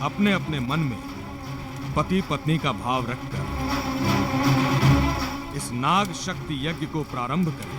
अपने अपने मन में पति पत्नी का भाव रखकर इस नाग शक्ति यज्ञ को प्रारंभ करें।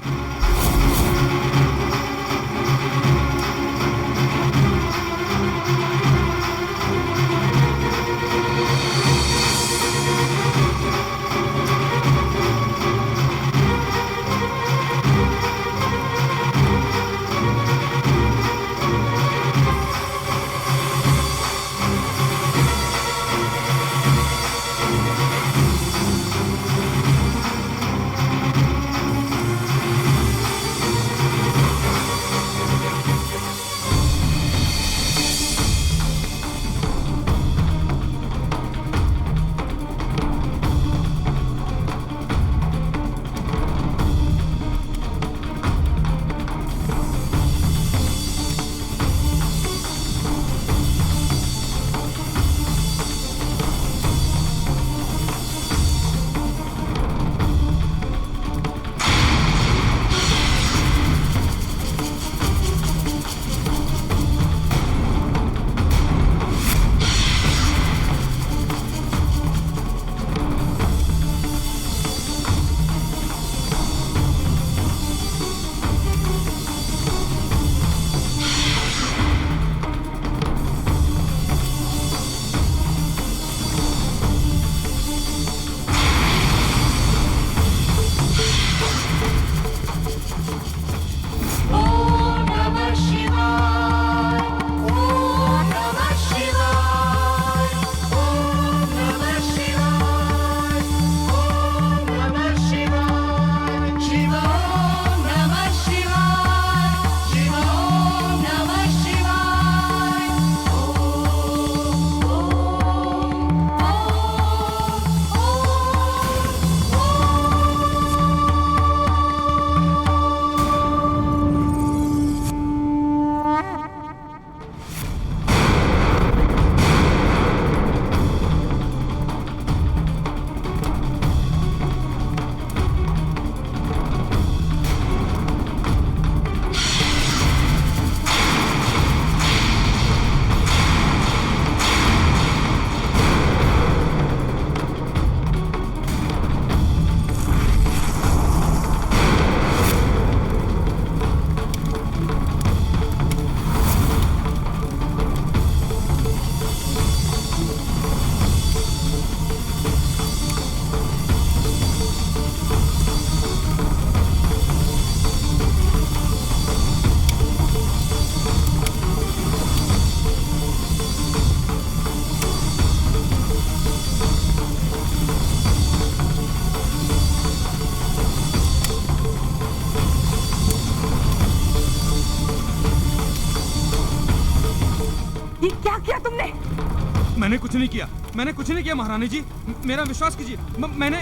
मैंने कुछ नहीं किया, मैंने कुछ नहीं किया महारानी जी, मेरा विश्वास कीजिए। मैंने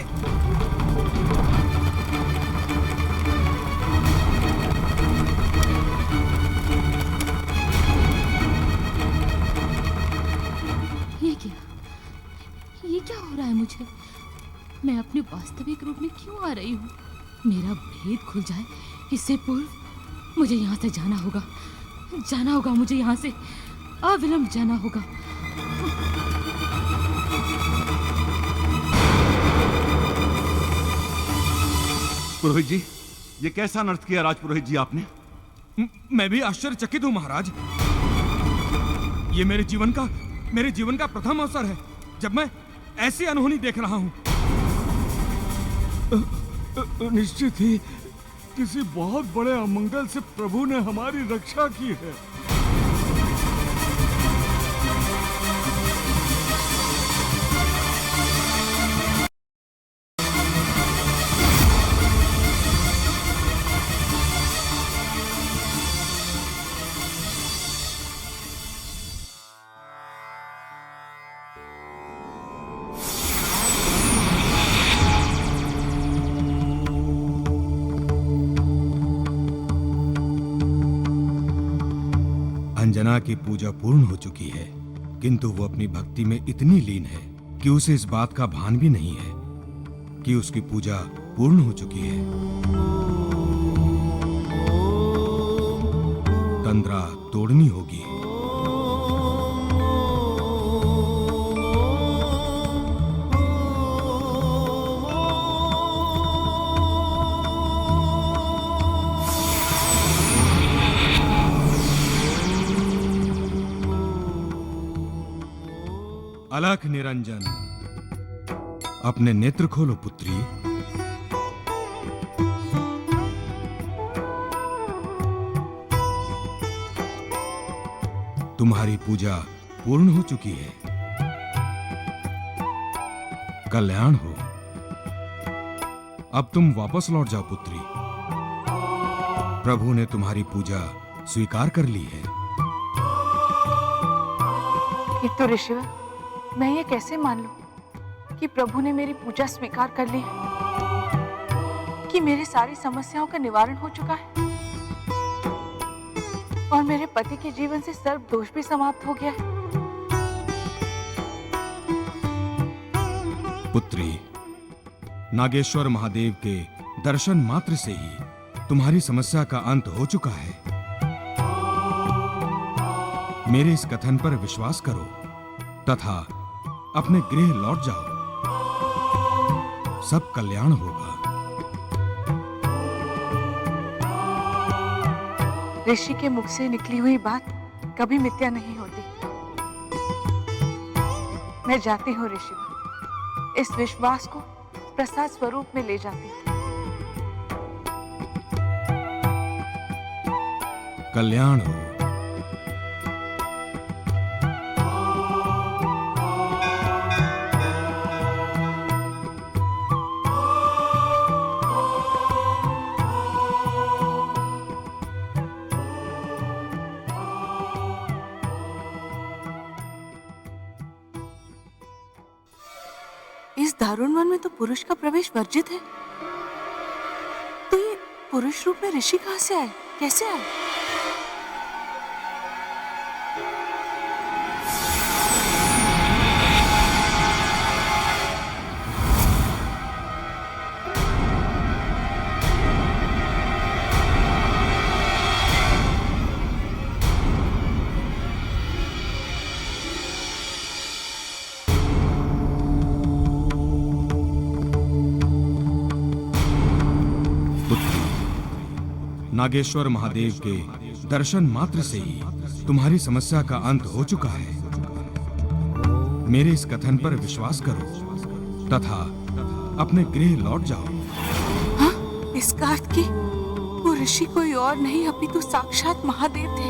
ये क्या हो रहा है मुझे? मैं अपने वास्तविक रूप में क्यों आ रही हूँ? मेरा भेद खुल जाए इससे पूर्व मुझे यहाँ से जाना होगा, मुझे यहाँ से अविलंब जाना होगा। पुरोहित जी, ये कैसा अनर्थ किया राजपुरोहित जी आपने? मैं भी आश्चर्यचकित हूँ महाराज। ये मेरे जीवन का प्रथम अवसर है जब मैं ऐसी अनहोनी देख रहा हूँ। निश्चित ही किसी बहुत बड़े अमंगल से प्रभु ने हमारी रक्षा की है। अंजना की पूजा पूर्ण हो चुकी है, किंतु वो अपनी भक्ति में इतनी लीन है कि उसे इस बात का भान भी नहीं है कि उसकी पूजा पूर्ण हो चुकी है। तंद्रा तोड़नी होगी। अलख निरंजन, अपने नेत्र खोलो पुत्री। तुम्हारी पूजा पूर्ण हो चुकी है। कल्याण हो। अब तुम वापस लौट जाओ पुत्री। प्रभु ने तुम्हारी पूजा स्वीकार कर ली है। किंतु ऋषिवर, मैं ये कैसे मान लूं कि प्रभु ने मेरी पूजा स्वीकार कर ली है, कि मेरी सारी समस्याओं का निवारण हो चुका है और मेरे पति के जीवन से सर्व दोष भी समाप्त हो गया है। पुत्री, नागेश्वर महादेव के दर्शन मात्र से ही तुम्हारी समस्या का अंत हो चुका है। मेरे इस कथन पर विश्वास करो तथा अपने गृह लौट जाओ। सब कल्याण होगा। ऋषि के मुख से निकली हुई बात कभी मिथ्या नहीं होती। मैं जाती हूँ ऋषिवर, इस विश्वास को प्रसाद स्वरूप में ले जाती हूँ। कल्याण हो। इस दारुण वन में तो पुरुष का प्रवेश वर्जित है, तो ये पुरुष रूप में ऋषि कहाँ से आए, कैसे आए? नागेश्वर महादेव के दर्शन मात्र से ही तुम्हारी समस्या का अंत हो चुका है। मेरे इस कथन पर विश्वास करो तथा अपने गृह लौट जाओ। हाँ? इसका अर्थ कि वो ऋषि कोई और नहीं अपितु साक्षात महादेव थे।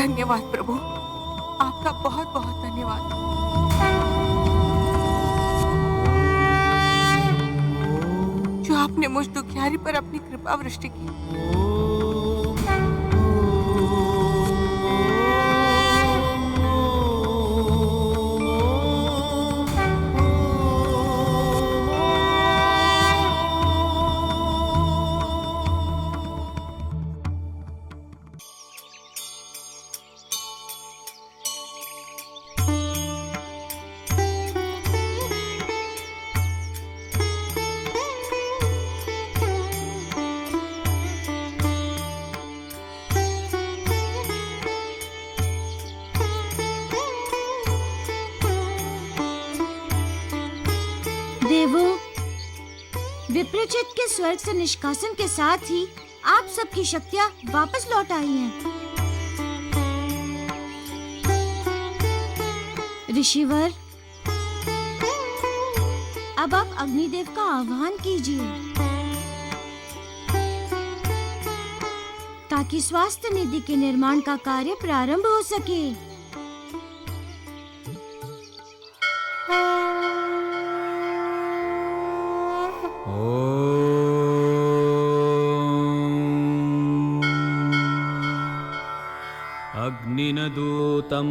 धन्यवाद प्रभु, आपका बहुत बहुत धन्यवाद। जो आपने मुझ दुखियारी पर अपनी कृपा वृष्टि की। देवों, विप्रचित के स्वर्ग से निष्कासन के साथ ही आप सबकी शक्तियां वापस लौट आई हैं। ऋषिवर, अब आप अग्निदेव का आह्वान कीजिए ताकि स्वास्थ्य निधि के निर्माण का कार्य प्रारंभ हो सके। अग्निनदूतं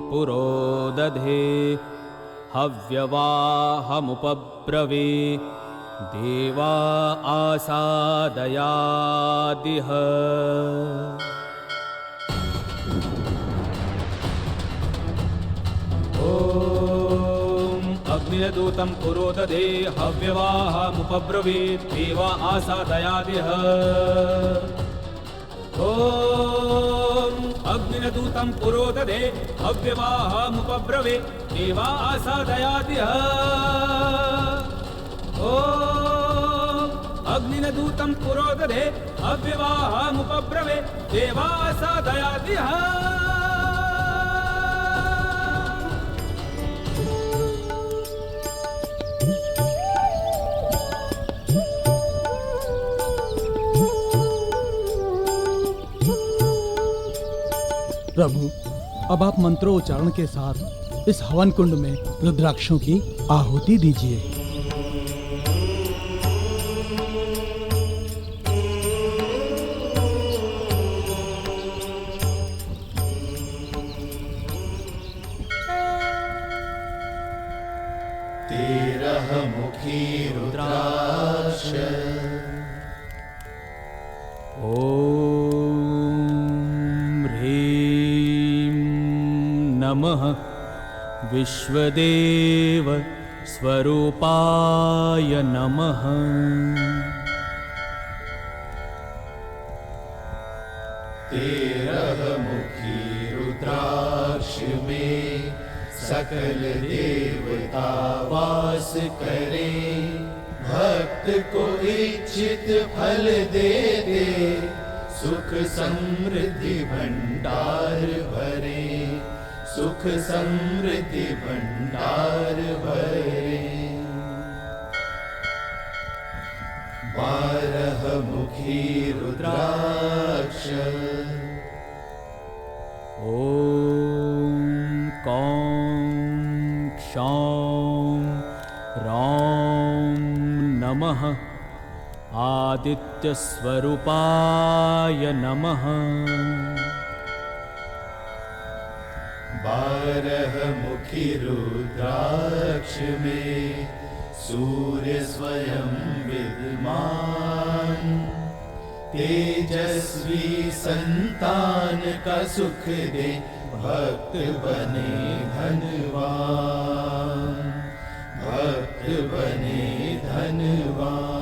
पुरोदधे हव्यवाहमुपब्रवे देवा आसादयादिह। अग्निनदूतं पुरोदधे हव्यवाहमुपब्रवे देवा आसादयादिह। अग्निनदूतं पुरोदधे हव्यवाहमुपब्रवे देवा आसादयादिह। अग्निनदूतं पुरोदधे अव्यवाहमुपब्रवे देवासा दयादिह प्रभु, अब आप मंत्रोच्चारण के साथ इस हवन कुंड में रुद्राक्षों की आहुति दीजिए। मुखी रुद्राक्ष ॐ ह्रीं नमः विश्वदेव स्वरूपाय नमः। मुखी रुद्राक्ष में सकल देवता वास करे, भक्त को इच्छित फल दे दे, सुख समृद्धि भंडार भरे, सुख समृद्धि भंडार भरे। 12 मुखी रुद्राक्ष ॐ कौं क्षौं रौं नमः आदित्यस्वरूपाय नमः। 12 मुखी रुद्राक्ष में सूर्य स्वयं विद्यमान, तेजस्वी संतान का सुख दे, भक्त बने धनवान, भक्त बने धनवान।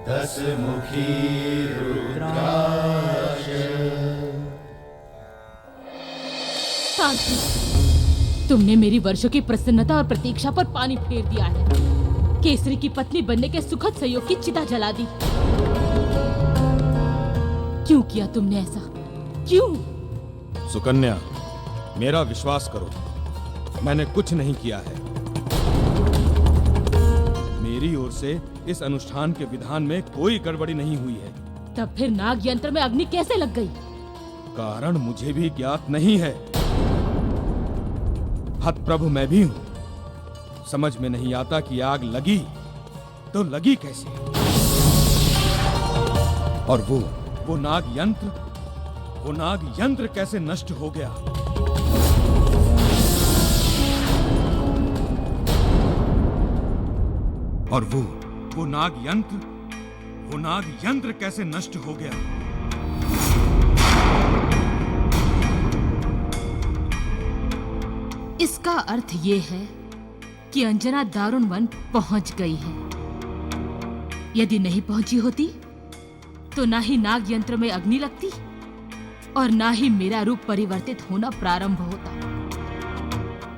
10 मुखी रुद्राक्ष तांत्रिक, तुमने मेरी वर्षों की प्रसन्नता और प्रतीक्षा पर पानी फेर दिया है। केसरी की पत्नी बनने के सुखद संयोग की चिता जला दी। क्यों किया तुमने ऐसा? क्यों? सुकन्या, मेरा विश्वास करो, मैंने कुछ नहीं किया है। मेरी ओर से इस अनुष्ठान के विधान में कोई गड़बड़ी नहीं हुई है। तब फिर नाग यंत्र में अग्नि कैसे लग गई? कारण मुझे भी ज्ञात नहीं है। हतप्रभु मैं भी हूं। समझ में नहीं आता कि आग लगी तो लगी कैसे। और वो नाग यंत्र कैसे नष्ट हो गया। और वो नाग यंत्र कैसे नष्ट हो गया। इसका अर्थ ये है कि अंजना दारुण वन पहुंच गई है। यदि नहीं पहुंची होती तो ना ही नाग यंत्र में अग्नि लगती और ना ही मेरा रूप परिवर्तित होना प्रारंभ होता।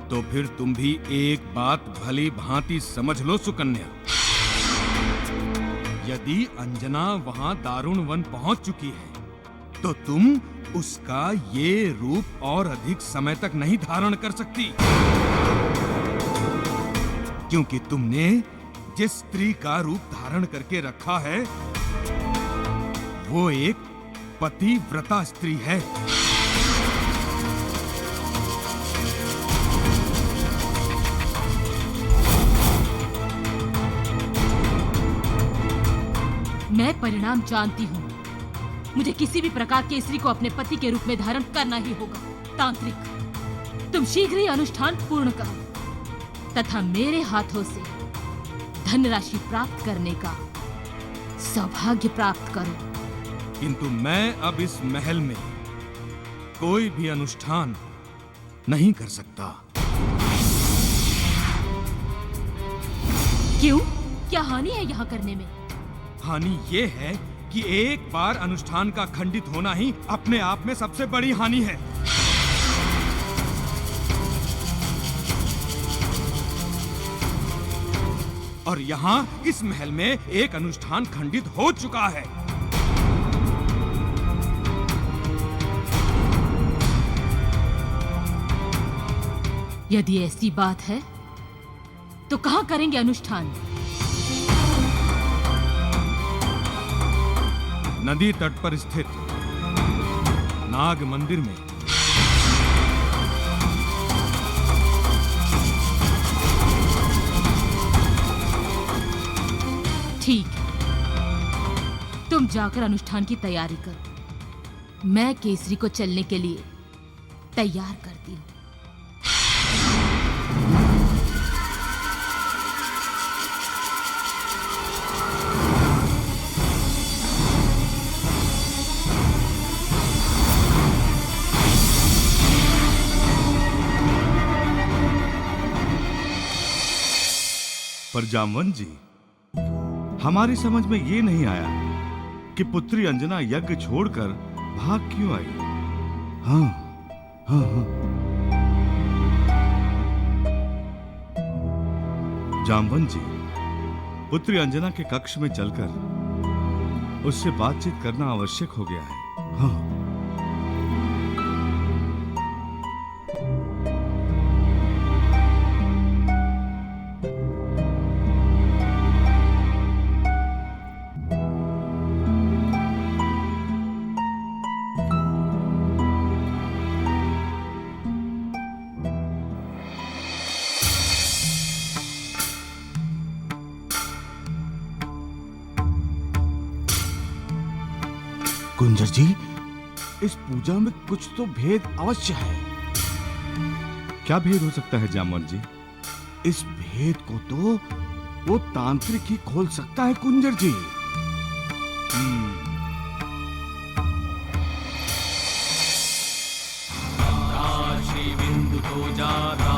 तो फिर तुम भी एक बात भली भांति समझ लो सुकन्या, यदि अंजना वहां दारुण वन पहुंच चुकी है तो तुम उसका ये रूप और अधिक समय तक नहीं धारण कर सकती, क्योंकि तुमने जिस स्त्री का रूप धारण करके रखा है वो एक पतिव्रता स्त्री है। मैं परिणाम जानती हूँ। मुझे किसी भी प्रकार के स्त्री को अपने पति के रूप में धारण करना ही होगा। तांत्रिक, तुम शीघ्र ही अनुष्ठान पूर्ण करो तथा मेरे हाथों से धनराशि प्राप्त करने का सौभाग्य प्राप्त करो। किंतु मैं अब इस महल में कोई भी अनुष्ठान नहीं कर सकता। क्यों? क्या हानि है यहाँ करने में? हानि ये है कि एक बार अनुष्ठान का खंडित होना ही अपने आप में सबसे बड़ी हानि है। और यहाँ इस महल में एक अनुष्ठान खंडित हो चुका है। यदि ऐसी बात है तो कहाँ करेंगे अनुष्ठान? नदी तट पर स्थित नाग मंदिर में। ठीक, तुम जाकर अनुष्ठान की तैयारी कर। मैं केसरी को चलने के लिए तैयार करती हूँ। पर जामवंत जी, हमारी समझ में ये नहीं आया कि पुत्री अंजना यज्ञ छोड़कर भाग क्यों आई। हाँ, हाँ, हाँ। जामवंत जी, पुत्री अंजना के कक्ष में चलकर उससे बातचीत करना आवश्यक हो गया है। हाँ। कुंजर जी, इस पूजा में कुछ तो भेद अवश्य है। क्या भेद हो सकता है जामवंत जी? इस भेद को तो वो तांत्रिक ही खोल सकता है कुंजर जी। श्री बिंदु तो जाता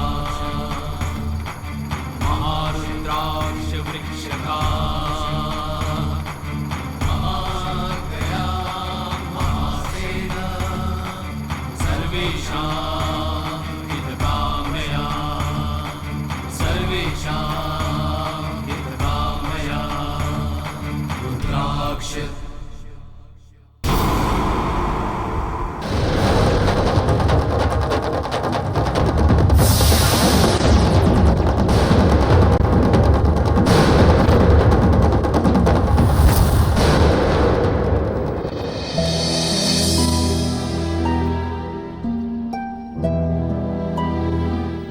महारुद्राक्ष वृक्ष का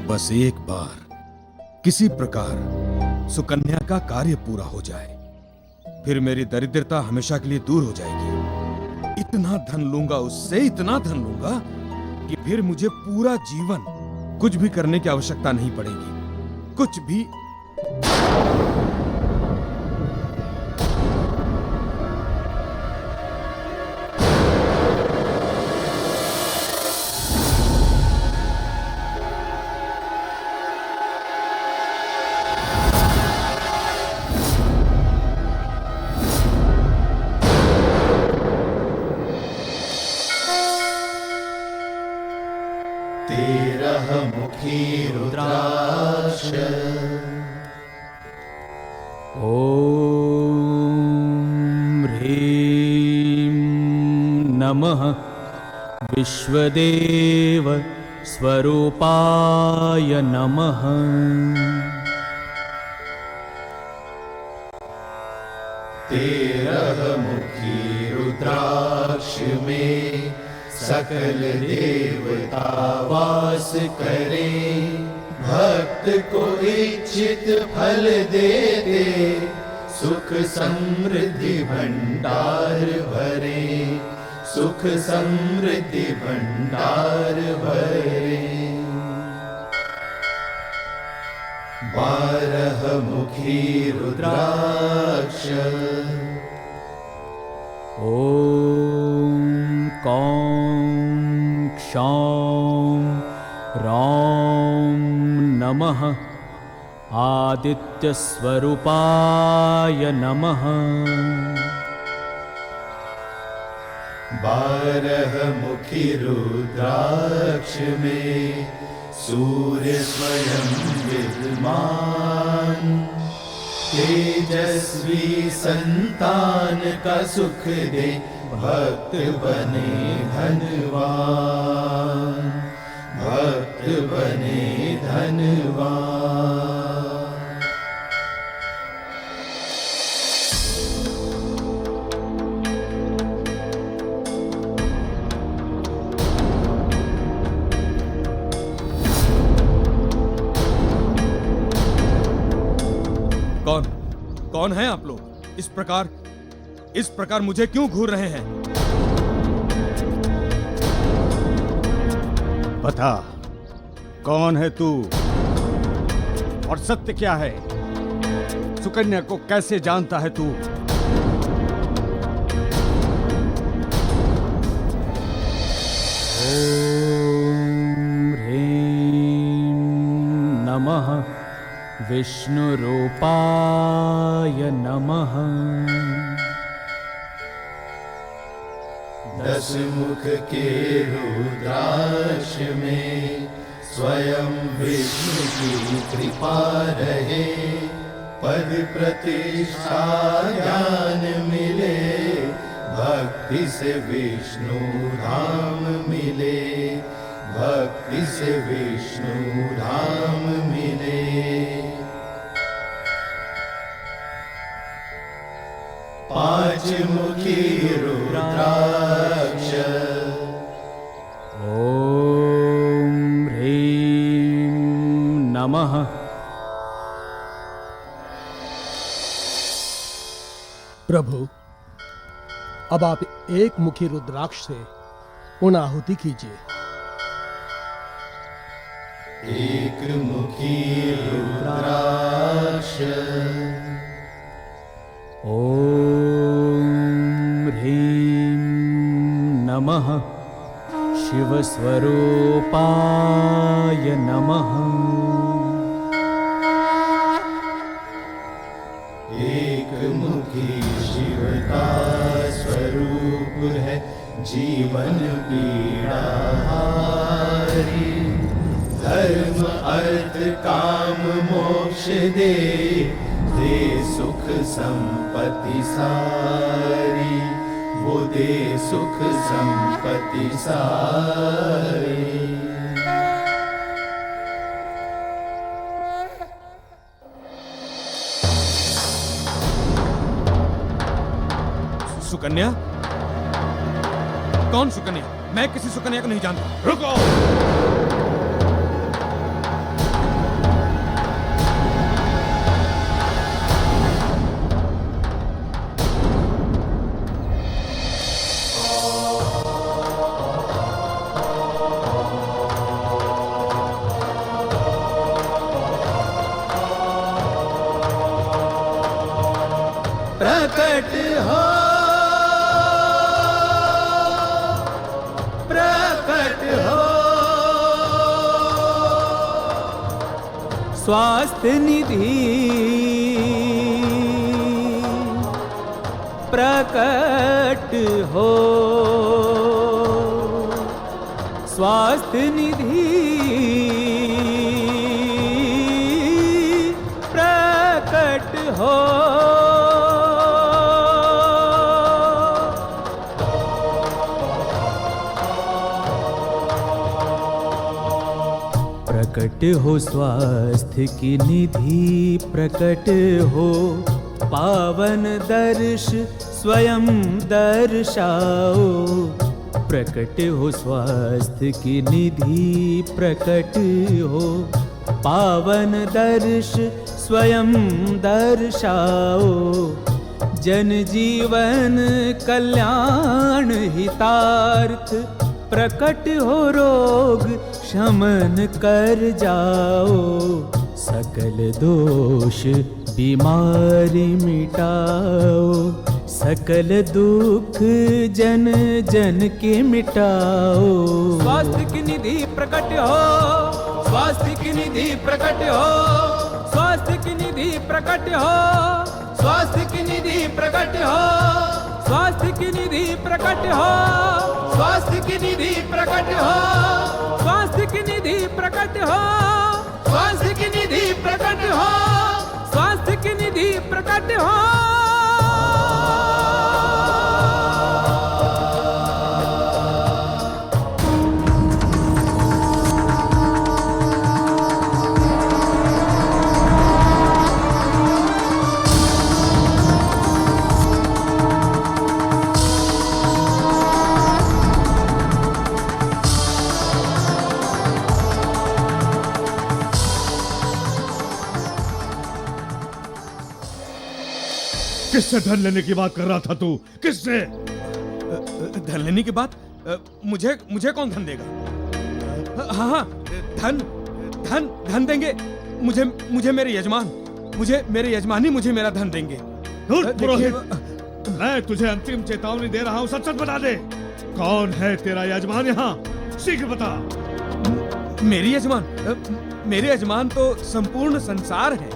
बस एक बार किसी प्रकार सुकन्या का कार्य पूरा हो जाए, फिर मेरी दरिद्रता हमेशा के लिए दूर हो जाएगी। इतना धन लूंगा उससे, इतना धन लूंगा कि फिर मुझे पूरा जीवन कुछ भी करने की आवश्यकता नहीं पड़ेगी। कुछ भी। मुखी रुद्राक्ष ॐ ह्रीं नमः विश्वदेव स्वरूपाय नमः। तेरह मुखी रुद्राक्ष में सकल देवता वास करे, भक्त को इच्छित फल देते, सुख समृद्धि भंडार भरे, सुख समृद्धि भंडार भरे। 12 मुखी रुद्राक्ष ॐ कौं क्षौं रौं नमः आदित्यस्वरूपाय नमः। 12 मुखी रुद्राक्ष में सूर्य स्वयं विद्यमान, तेजस्वी संतान का सुख दे, भक्त बने धनवान, भक्त बने धनवान। कौन हैं आप लोग? इस प्रकार मुझे क्यों घूर रहे हैं? बता, कौन है तू और सत्य क्या है? सुकन्या को कैसे जानता है तू? ओम ह्रीं नमः विष्णुरूपाय नमः। 10 मुख के रुद्राक्ष में स्वयं विष्णु की कृपा रहे, पद प्रतिष्ठा ज्ञान मिले, भक्ति से विष्णु धाम मिले, भक्ति से विष्णु धाम मिले। पांच मुखी रुद्राक्ष। ओम ह्रीं नमः। प्रभु, अब आप एक मुखी रुद्राक्ष से पुणाहुति कीजिए। एक मुखी रुद्राक्ष। ओम ह्रीं नमः शिवस्वरूपाय नमः। एक मुखी शिव का स्वरूप है, जीवन पीड़ा हारी, धर्म अर्थ काम मोक्ष दे, दे सुख संपत्ति सारी, वो दे सुख संपत्ति सारी। सुकन्या? कौन सुकन्या? मैं किसी सुकन्या को नहीं जानता। रुको! प्रकट हो, प्रकट हो। स्वास्थ्य निधि प्रकट हो, स्वास्थ्य निधि प्रकट हो। प्रकट हो स्वास्थ्य की निधि, प्रकट हो पावन दर्श स्वयं दर्शाओ। प्रकट हो स्वास्थ्य की निधि, प्रकट हो पावन दर्श स्वयं दर्शाओ। जन जीवन कल्याण हितार्थ, प्रकट हो रोग शमन कर जाओ। सकल दोष बीमारी मिटाओ, सकल दुख जन जन के मिटाओ। स्वास्थ्य की निधि प्रकट हो, स्वास्थ्य की निधि प्रकट हो, स्वास्थ्य की निधि प्रकट हो, स्वास्थ्य की निधि प्रकट हो, स्वास्थ्य की निधि प्रकट हो, स्वास्थ्य की निधि प्रकट हो, स्वास्थ्य की निधि प्रकट हो, स्वास्थ्य की निधि प्रकट हो, स्वास्थ्य की निधि निधि प्रकट हो। किससे धन लेने की बात कर रहा था तू? किससे? धन लेने की बात? मुझे मुझे कौन धन देगा? हाँ हाँ, धन धन धन देंगे मुझे, मुझे मेरे यजमान, मुझे मेरे यजमान ही मुझे मेरा धन देंगे। पुरोहित, मैं तुझे अंतिम चेतावनी दे रहा हूँ, सच सच बता दे, कौन है तेरा यजमान यहाँ? शीघ्र बता। मेरी यजमान? मेरे यजमान तो संपूर्ण संसार है,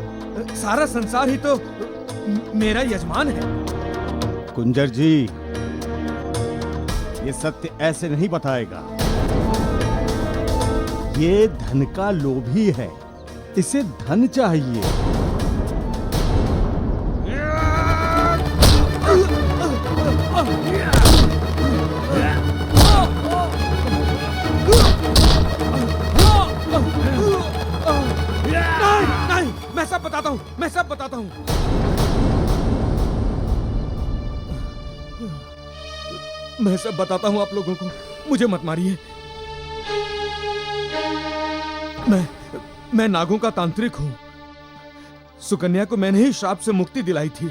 सारा संसार ही तो मेरा यजमान है। कुंजर जी, ये सत्य ऐसे नहीं बताएगा। ये धन का लोभी है, इसे धन चाहिए। नहीं, मैं सब बताता हूँ, मैं सब बताता हूँ। मैं सब बताता हूँ आप लोगों को, मुझे मत मारिए। मैं नागों का तांत्रिक हूँ। सुकन्या को मैंने ही श्राप से मुक्ति दिलाई थी।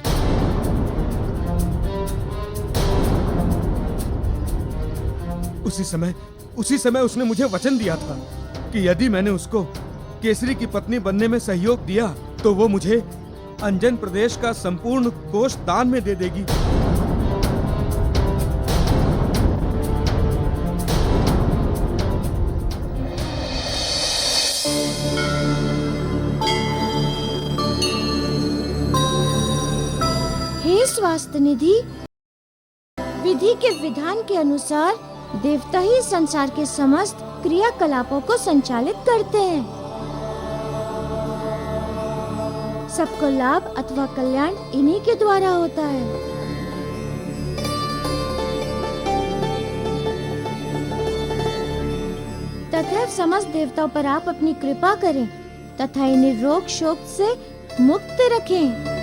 उसी समय उसने मुझे वचन दिया था कि यदि मैंने उसको केसरी की पत्नी बनने में सहयोग दिया तो वो मुझे अंजन प्रदेश का संपूर्ण कोष दान में दे देगी। हे स्वास्थ्य निधि, विधि के विधान के अनुसार देवता ही संसार के समस्त क्रियाकलापों को संचालित करते हैं। सबको लाभ अथवा कल्याण इन्हीं के द्वारा होता है। तथा समस्त देवताओं पर आप अपनी कृपा करें तथा इन्हें रोग शोक से मुक्त रखें।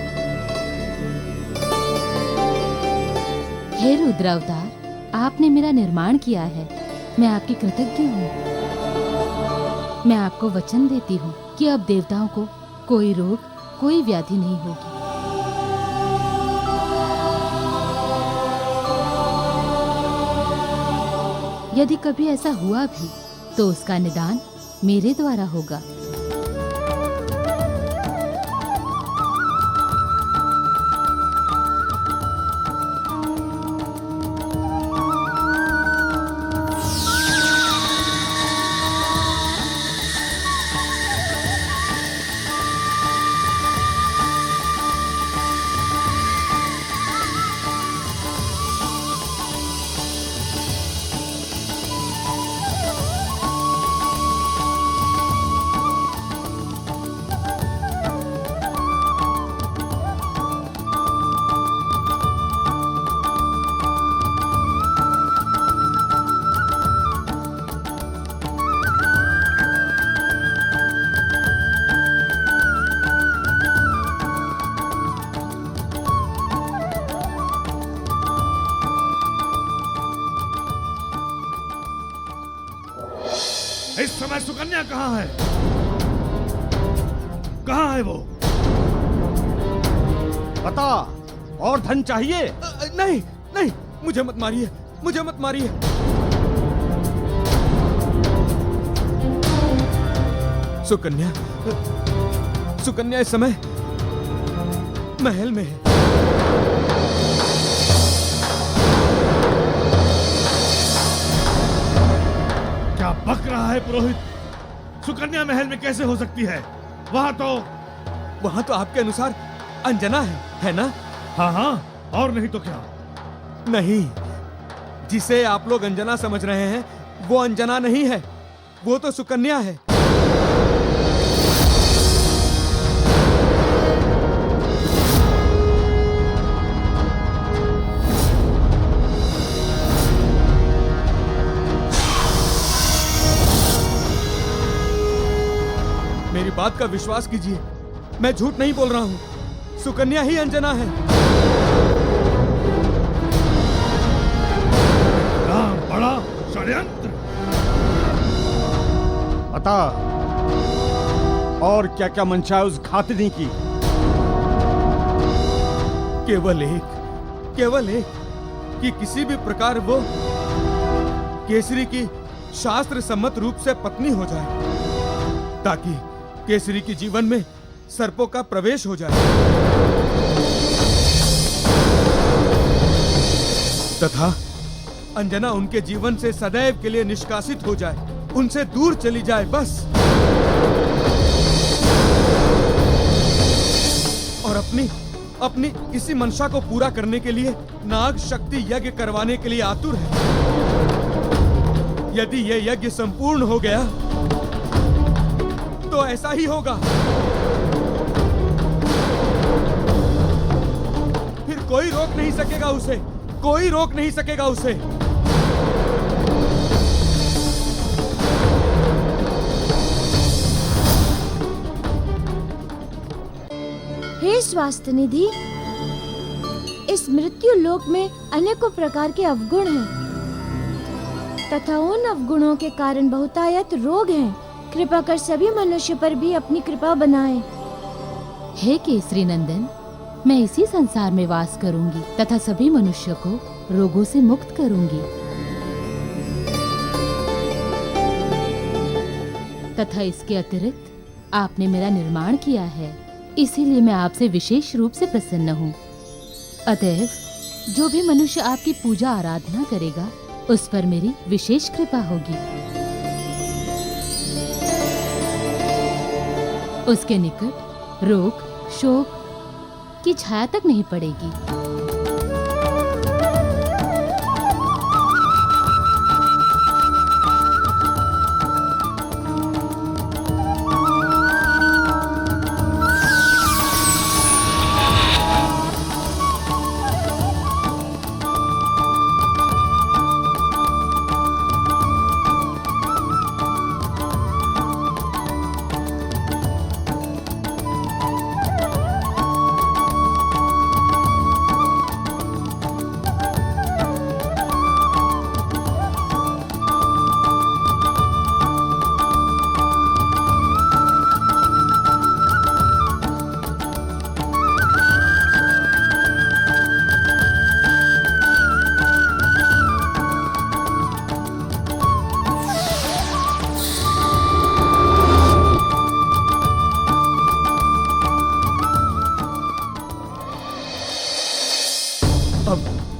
हे रुद्रावतार, आपने मेरा निर्माण किया है, मैं आपकी कृतज्ञ हूँ। मैं आपको वचन देती हूँ कि अब देवताओं को कोई रोग, कोई व्याधि नहीं होगी। यदि कभी ऐसा हुआ भी तो उसका निदान मेरे द्वारा होगा। इस समय सुकन्या कहाँ है? कहाँ है वो? बता, और धन चाहिए? नहीं नहीं, मुझे मत मारिए, मुझे मत मारिए। सुकन्या, सुकन्या इस समय महल में है। क्या बक रहा है पुरोहित? सुकन्या महल में कैसे हो सकती है? वहां तो आपके अनुसार अंजना है ना? हाँ हाँ, और नहीं तो क्या? नहीं, जिसे आप लोग अंजना समझ रहे हैं वो अंजना नहीं है, वो तो सुकन्या है। बात का विश्वास कीजिए, मैं झूठ नहीं बोल रहा हूँ। सुकन्या ही अंजना है। बड़ा षड्यंत्र। बता, और क्या क्या मंशा है उस घातनी की? केवल एक कि किसी भी प्रकार वो केसरी की शास्त्र सम्मत रूप से पत्नी हो जाए, ताकि केसरी के जीवन में सर्पों का प्रवेश हो जाए तथा अंजना उनके जीवन से सदैव के लिए निष्कासित हो जाए, उनसे दूर चली जाए, बस। और अपनी इसी मंशा को पूरा करने के लिए नाग शक्ति यज्ञ करवाने के लिए आतुर है। यदि यह यज्ञ संपूर्ण हो गया तो ऐसा ही होगा। फिर कोई रोक नहीं सकेगा उसे, कोई रोक नहीं सकेगा उसे। हे स्वास्थ्य निधि, इस मृत्यु लोक में अनेकों प्रकार के अवगुण हैं तथा उन अवगुणों के कारण बहुतायत रोग हैं। कृपा कर सभी मनुष्य पर भी अपनी कृपा बनाए। हे केसरी नंदन, मैं इसी संसार में वास करूंगी तथा सभी मनुष्य को रोगों से मुक्त करूंगी। तथा इसके अतिरिक्त आपने मेरा निर्माण किया है, इसीलिए मैं आपसे विशेष रूप से प्रसन्न हूँ। अतएव जो भी मनुष्य आपकी पूजा आराधना करेगा उस पर मेरी विशेष कृपा होगी। उसके निकट रोग शोक की छाया तक नहीं पड़ेगी।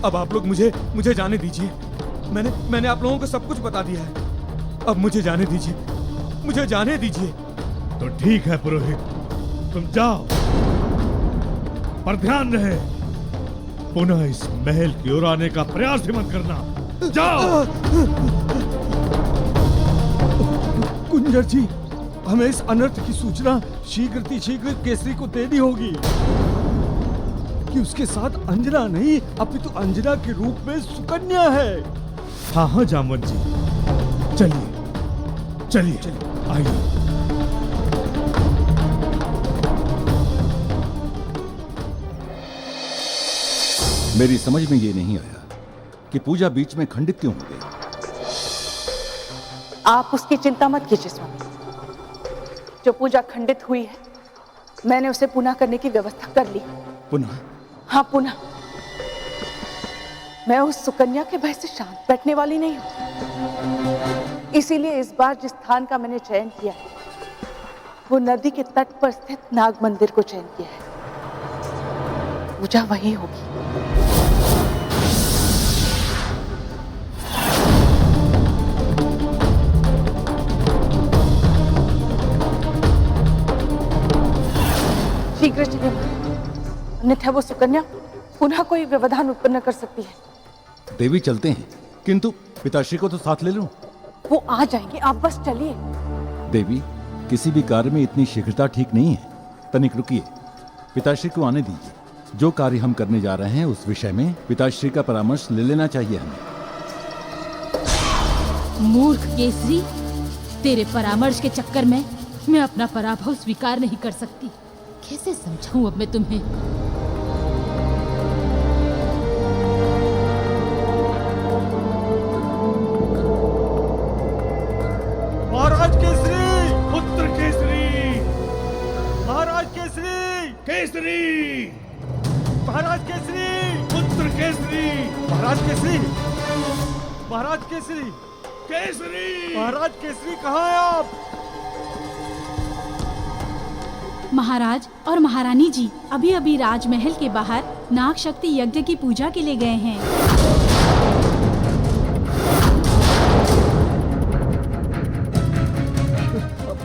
अब आप लोग मुझे जाने दीजिए। मैंने आप लोगों को सब कुछ बता दिया है। अब मुझे जाने दीजिए, मुझे जाने दीजिए। तो ठीक है पुरोहित, तुम जाओ, पर ध्यान रहे पुनः इस महल की ओर आने का प्रयास भी मत करना। जाओ। कुंजर जी, हमें इस अनर्थ की सूचना शीघ्र केसरी को देनी होगी कि उसके साथ अंजना नहीं अपितु अंजना के रूप में सुकन्या है। हाँ हाँ जामवंत जी, चलिए आइए। मेरी समझ में ये नहीं आया कि पूजा बीच में खंडित क्यों हो गई। आप उसकी चिंता मत कीजिए स्वामी। जो पूजा खंडित हुई है, मैंने उसे पुनः करने की व्यवस्था कर ली। पुनः? हाँ, पुनः। मैं उस सुकन्या के भय से शांत बैठने वाली नहीं हूं। इसीलिए इस बार जिस स्थान का मैंने चयन किया है, वो नदी के तट पर स्थित नाग मंदिर को चयन किया है। पूजा वहीं होगी। शीघ्र चलिए, अन्यथा वो सुकन्या पुनः कोई व्यवधान उत्पन्न कर सकती है। देवी चलते हैं, किंतु पिताश्री को तो साथ ले लूं। वो आ जाएंगे, आप बस चलिए। देवी, किसी भी कार्य में इतनी शीघ्रता ठीक नहीं है। तनिक रुकिए, पिताश्री को आने दीजिए। जो कार्य हम करने जा रहे हैं उस विषय में पिताश्री का परामर्श ले लेना चाहिए हमें। मूर्ख केसरी, तेरे परामर्श के चक्कर में मैं अपना पराभव स्वीकार नहीं कर सकती। कैसे समझाऊं अब मैं तुम्हें? महाराज केसरी, पुत्र केसरी, महाराज केसरी, केसरी, महाराज केसरी, पुत्र केसरी, महाराज केसरी, महाराज केसरी, केसरी, महाराज केसरी, कहाँ हैं आप? महाराज और महारानी जी अभी अभी राजमहल के बाहर नाग शक्ति यज्ञ की पूजा के लिए गए हैं।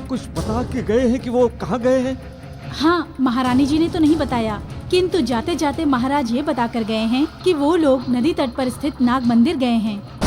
कुछ बता के गए हैं कि वो कहाँ गए हैं? हाँ, महारानी जी ने तो नहीं बताया, किंतु जाते जाते महाराज ये बताकर गए हैं कि वो लोग नदी तट पर स्थित नाग मंदिर गए हैं।